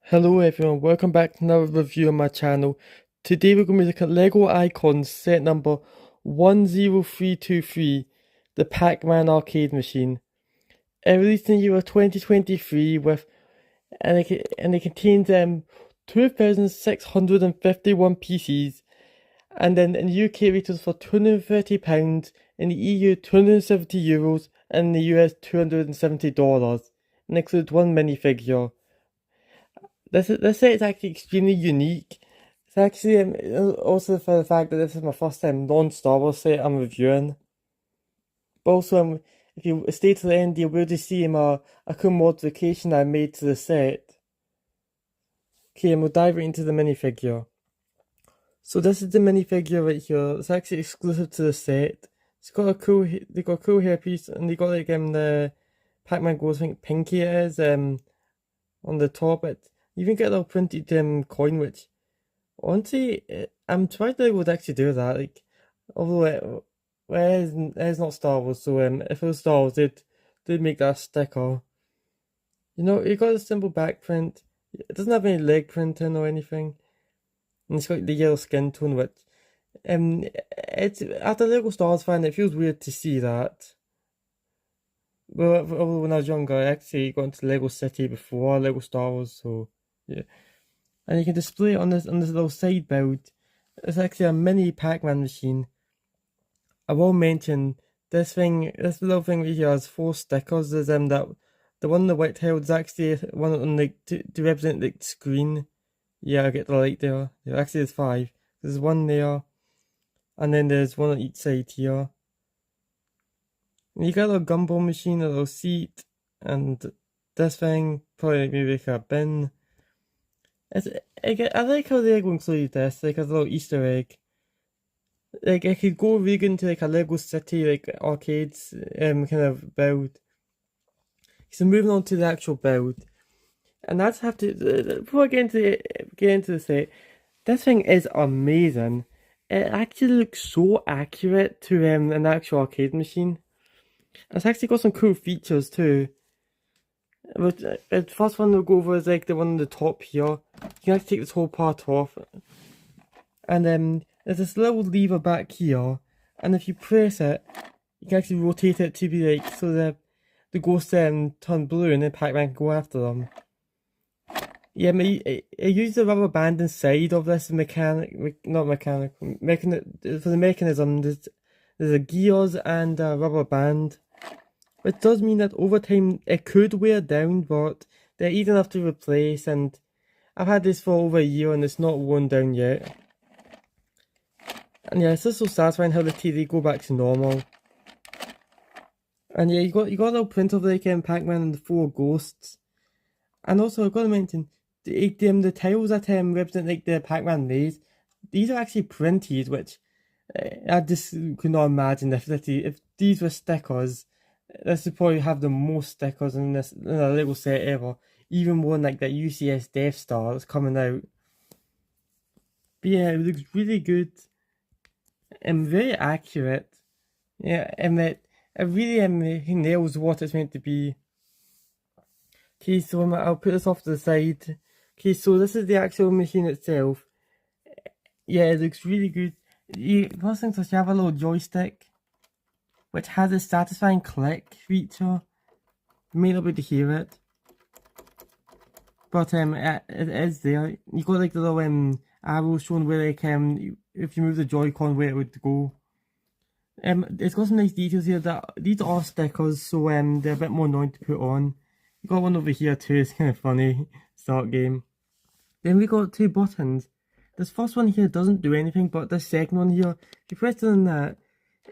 Hello everyone, welcome back to another review on my channel. Today we're going to be looking at LEGO Icons set number 10323, the Pac-Man arcade machine. It released in the year of 2023 and it contains 2,651 pieces, and then in the UK it retails for £230, in the EU €270, and in the US $270, and includes one minifigure. This set is actually extremely unique. It's actually also for the fact that this is my first time non-Star Wars set I'm reviewing. But also, if you stay to the end, you'll be able to see a cool modification I made to the set. Okay, and we'll dive right into the minifigure. So this is the minifigure right here. It's actually exclusive to the set. They got a cool hairpiece, and they got like the Pac-Man goes, I think pinky it is, on the top. You even get a little printed coin, which honestly, I'm trying to would actually do that. Like, although it is not Star Wars, so if it was Star Wars, they'd make that sticker. You know, it got a simple back print. It doesn't have any leg printing or anything, and it's got the yellow skin tone, which it's after Lego Star Wars fan, it feels weird to see that. Well, when I was younger, I actually got into Lego City before Lego Star Wars, so yeah. And you can display it on this little side build. It's actually a mini Pac-Man machine. I will mention this little thing right here has 4 stickers. There's that the one on the white tile is actually one on the to represent the screen. Yeah, I get the light there. Yeah, actually there's 5. There's one there, and then there's one on each side here. And you got a little gumball machine, a little seat, and this thing, probably maybe like a bin. I like how Lego included this, like a little Easter egg. Like I could go really into like a Lego City, like arcades, kind of build. So moving on to the actual build, and that's have to before I get into the set. This thing is amazing. It actually looks so accurate to an actual arcade machine. It's actually got some cool features too. But the first one we'll go over is like the one on the top here. You can actually take this whole part off, and then there's this little lever back here, and if you press it, you can actually rotate it to be like so the ghosts turn blue, and then Pac-Man can go after them. Yeah, it uses the rubber band inside of this not mechanic, for the mechanism. There's a gears and a rubber band. Which does mean that over time it could wear down, but they're easy enough to replace, and I've had this for over a year and it's not worn down yet. And yeah, it's just so satisfying how the TV go back to normal. And yeah, you got a little print of like Pac-Man and the 4 ghosts. And also I've got to mention the tiles that represent like the Pac-Man maze. These are actually printed, which I just could not imagine if these were stickers. This would probably have the most stickers in a Lego set ever. Even more than like that UCS Death Star that's coming out. But yeah, it looks really good and very accurate. Yeah, and it really nails what it's meant to be. Okay, so I'll put this off to the side. Okay, so this is the actual machine itself. Yeah, it looks really good. First things first, you have a little joystick, which has a satisfying click feature. You may not be able to hear it, but it is there. You got like the little arrows showing where like if you move the Joy-Con where it would go. It's got some nice details here. That these are stickers, so they're a bit more annoying to put on. You got one over here too. It's kind of funny. Start game. Then we got 2 buttons. This first one here doesn't do anything, but this second one here, if you press on that,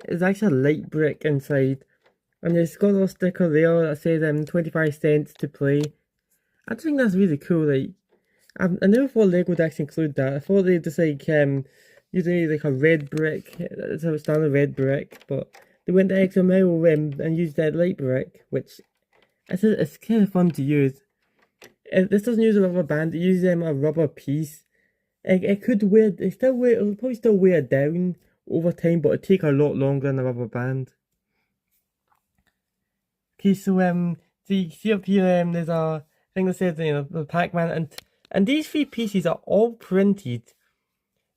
it's actually a light brick inside, and it's got a little sticker there that says 25 cents to play. I just think that's really cool. Like, I never thought Lego would actually include that. I thought they'd just like usually like a red brick. It's a standard red brick, but they went the extra mile and used that light brick, which it's kind of fun to use. This doesn't use a rubber band. It uses a rubber piece. It could wear. It'll probably still wear down over time, but it'd take a lot longer than a rubber band. Okay, so you see up here, there's a thing that says the Pac-Man, and And these 3 pieces are all printed.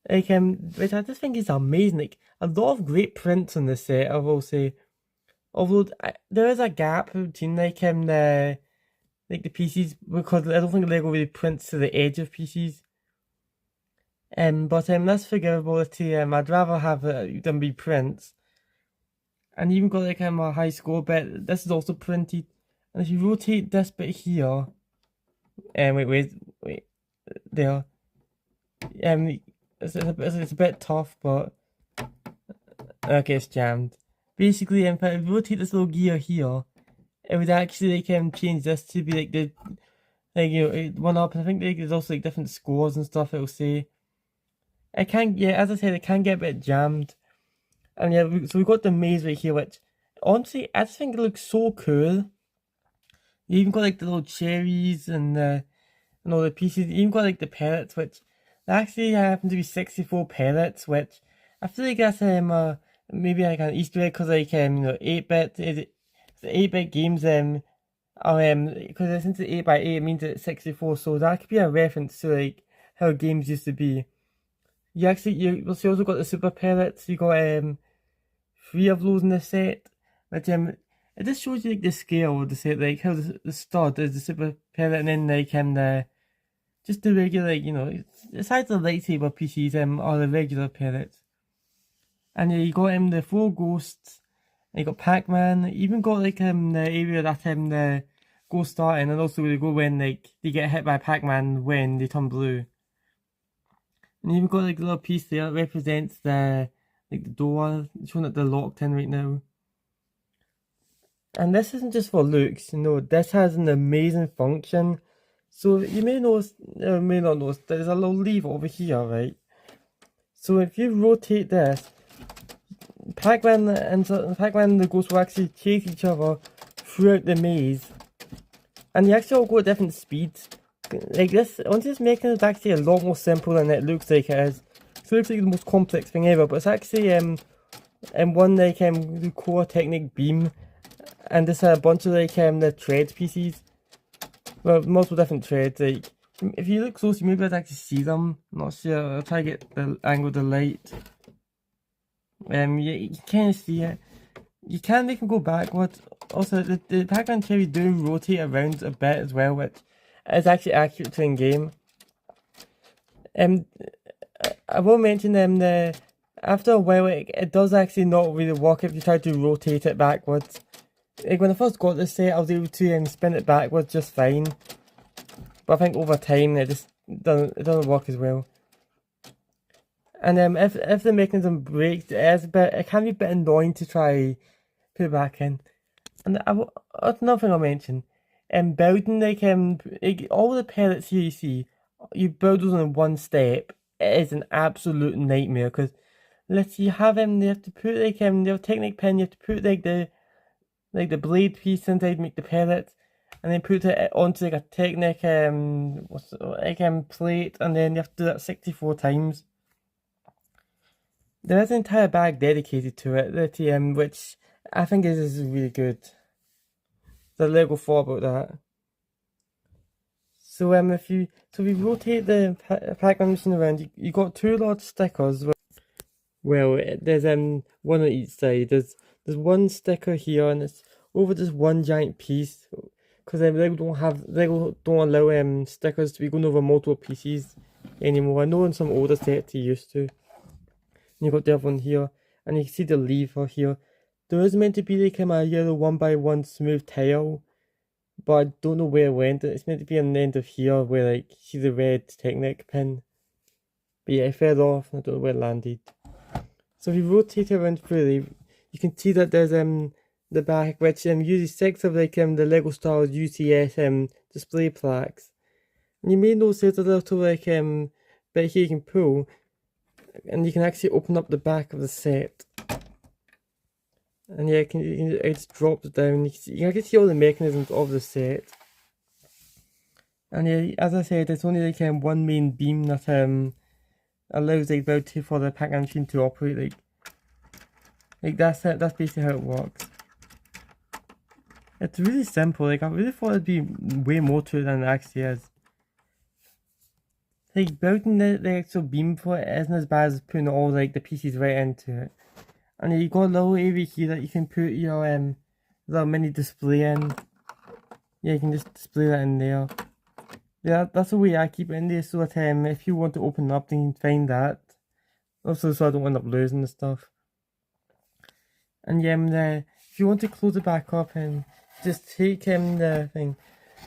Like, which I just think is amazing. Like, a lot of great prints on this set, I will say. Although there is a gap between the pieces, because I don't think Lego really prints to the edge of pieces. But that's forgivable. I'd rather have them be prints. And even got a high score bit. This is also printed. And if you rotate this bit here, wait, there. It's a bit tough, but okay, it's jammed. Basically, if I rotate this little gear here, it would actually change this to be the one up. I think there's also different scores and stuff. It'll say. It can, yeah, as I said, it can get a bit jammed. And yeah, so we've got the maze right here, which honestly I just think it looks so cool. You even got the little cherries and all the pieces. You even got the pellets, which actually happen to be 64 pellets, which I feel like that's maybe an Easter egg, because 8-bit is 8-bit games because since it's 8x8 it means it's 64, so that could be a reference to how games used to be. You also got the super pellets. You got 3 of those in the set, which it just shows you the scale of the set, how the stud is the super pellet, and then the just the regular, besides the lightsaber pieces are the regular pellets. And yeah, you got the 4 ghosts. And you got Pac-Man. You even got the area that the ghosts start in, and also where they go when they get hit by Pac-Man when they turn blue. And you even got a little piece there that represents the door, showing that they're locked in right now. And this isn't just for looks, this has an amazing function. So you may notice, or may not notice, there's a little lever over here, right? So if you rotate this, Pac-Man and the Ghost will actually chase each other throughout the maze. And you actually all go at different speeds. This mechanism is actually a lot more simple than it looks like it is. So it looks like the most complex thing ever, but it's actually one the core technique beam, and there's a bunch of the thread pieces. Well, multiple different threads. If you look close, you may be able to actually see them. I'm not sure. I'll try to get the angle of the light. You can't see it. You can make them go backwards. Also, the Pac-Man cherry do rotate around a bit as well, which is actually accurate to in-game. I will mention after a while it does actually not really work if you try to rotate it backwards. When I first got this set, I was able to spin it backwards just fine. But I think over time it just doesn't work as well. And if the mechanism breaks, it can be a bit annoying to try put it back in. And that's another thing I'll mention. Building all the pellets here you see, you build those in one step. It is an absolute nightmare, because let's see, you have they have to put they have a Technic pin. You have to put the blade piece inside, make the pellets, and then put it onto a Technic plate, and then you have to do that 64 times. There is an entire bag dedicated to it, which I think is really good. The Lego thought about that. So if you rotate the Pac-Man machine around, you got 2 large stickers. Well, there's one on each side. There's one sticker here, and it's over just one giant piece, because Lego don't allow stickers to be going over multiple pieces anymore. I know in some older sets you used to. And you got the other one here, and you can see the lever here. There is meant to be a yellow 1x1 smooth tile, but I don't know where it went. It's meant to be on the end of here where you see the red Technic pin. But yeah, it fell off and I don't know where it landed. So if you rotate it around fully, you can see that there's the back, which uses 6 of the Lego Star UCS display plaques. And you may notice there's a little bit here you can pull, and you can actually open up the back of the set. And yeah, it just drops down. You can see all the mechanisms of the set. And yeah, as I said, it's only one main beam that allows for the Pac-Man machine to operate. That's it. That's basically how it works. It's really simple. I really thought it'd be way more to it than it actually is. Like building the actual beam for it isn't as bad as putting all like the pieces right into it. And you got a little area here that you can put your little mini display in. Yeah, you can just display that in there. Yeah, that's the way I keep it in there, so that if you want to open up, then you can find that. Also, so I don't end up losing the stuff. And if you want to close it back up, and just take the thing,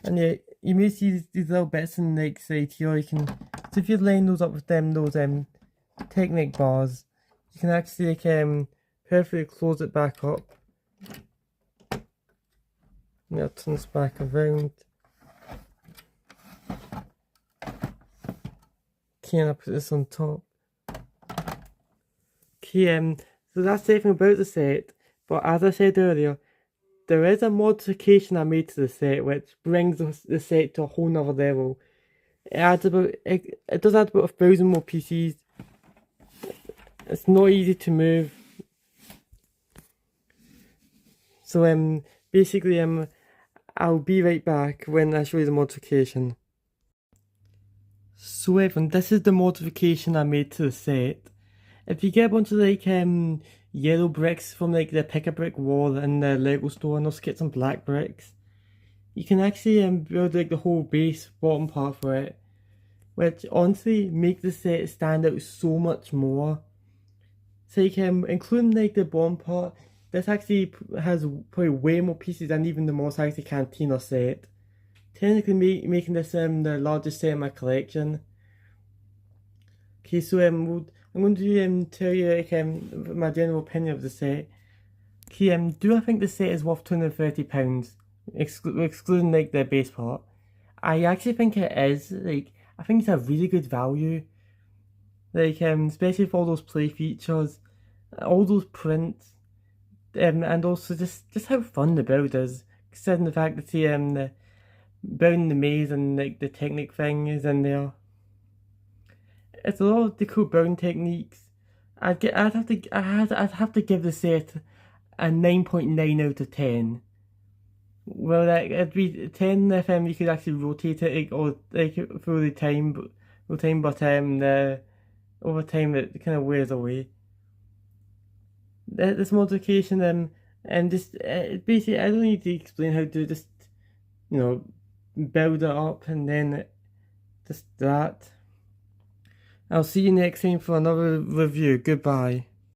and you may see these little bits in the side here. You can, so if you line those up with those Technic bars, you can actually perfectly close it back up. I'll turn this back around. Okay, and I'll put this on top. Okay, so that's everything about the set, but as I said earlier, there is a modification I made to the set which brings the set to a whole nother level. It does add about 1,000 more PCs. It's not easy to move. So basically I'll be right back when I show you the modification. So everyone, this is the modification I made to the set. If you get a bunch of like yellow bricks from like the Pick-a-Brick wall in the Lego store, and also get some black bricks, you can actually build like the whole base bottom part for it, which honestly make the set stand out so much more. So like including like the bottom part, this actually has probably way more pieces than even the Moss Icy Cantina set. Technically making this the largest set in my collection. Okay, so I'm going to tell you like my general opinion of the set. Okay, do I think the set is worth £230, excluding like the base part? I actually think it is. Like, I think it's a really good value. Like, especially for all those play features, all those prints, and also just how fun the build is. Considering the fact that the building the maze and like the Technic thing is in there. It's a lot of the cool building techniques. I'd have to give the set a 9.9 out of 10. Well, like it'd be 10 if you could actually rotate it like or like through the time, but the over time it kind of wears away. This modification and just basically I don't need to explain how to just build it up and then just that. I'll see you next time for another review. Goodbye.